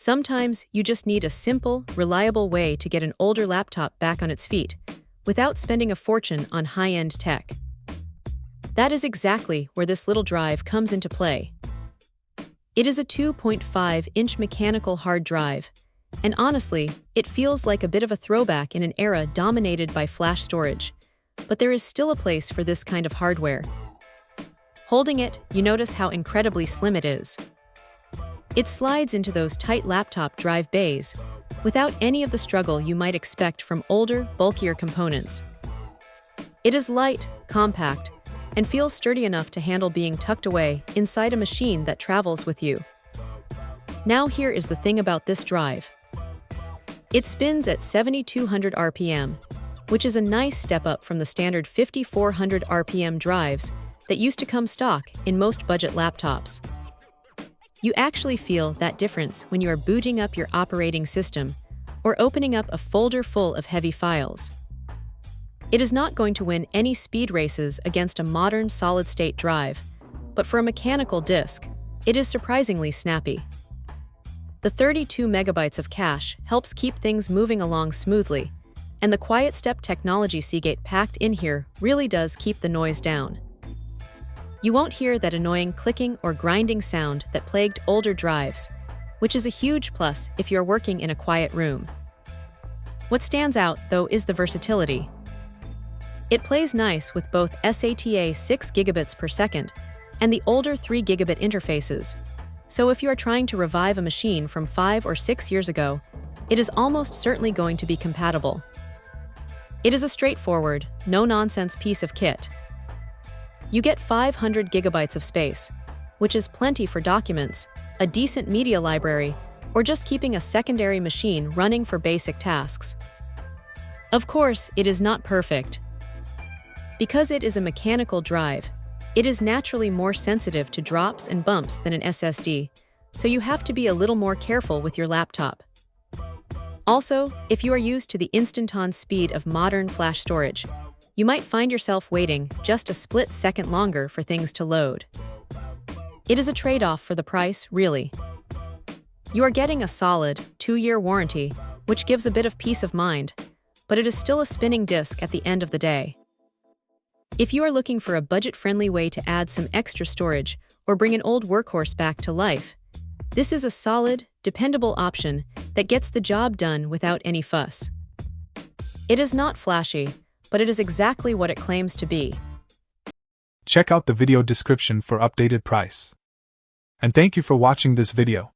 Sometimes you just need a simple, reliable way to get an older laptop back on its feet, without spending a fortune on high-end tech. That is exactly where this little drive comes into play. It is a 2.5-inch mechanical hard drive, and honestly, it feels like a bit of a throwback in an era dominated by flash storage. But there is still a place for this kind of hardware. Holding it, you notice how incredibly slim it is. It slides into those tight laptop drive bays, without any of the struggle you might expect from older, bulkier components. It is light, compact, and feels sturdy enough to handle being tucked away inside a machine that travels with you. Now here is the thing about this drive. It spins at 7,200 RPM, which is a nice step up from the standard 5,400 RPM drives that used to come stock in most budget laptops. You actually feel that difference when you are booting up your operating system or opening up a folder full of heavy files. It is not going to win any speed races against a modern solid-state drive, but for a mechanical disk, it is surprisingly snappy. The 32 megabytes of cache helps keep things moving along smoothly, and the quiet step technology Seagate packed in here really does keep the noise down. You won't hear that annoying clicking or grinding sound that plagued older drives, which is a huge plus if you're working in a quiet room. What stands out, though, is the versatility. It plays nice with both SATA 6 gigabits per second and the older 3 gigabit interfaces, so if you are trying to revive a machine from 5 or 6 years ago, it is almost certainly going to be compatible. It is a straightforward, no-nonsense piece of kit. You get 500 gigabytes of space, which is plenty for documents, a decent media library, or just keeping a secondary machine running for basic tasks. Of course, it is not perfect. Because it is a mechanical drive, it is naturally more sensitive to drops and bumps than an SSD, so you have to be a little more careful with your laptop. Also, if you are used to the instant-on speed of modern flash storage, you might find yourself waiting just a split second longer for things to load. It is a trade-off for the price, really. You are getting a solid 2-year warranty, which gives a bit of peace of mind, but it is still a spinning disk at the end of the day. If you are looking for a budget-friendly way to add some extra storage or bring an old workhorse back to life, this is a solid, dependable option that gets the job done without any fuss. It is not flashy, but it is exactly what it claims to be. Check out the video description for updated price. And thank you for watching this video.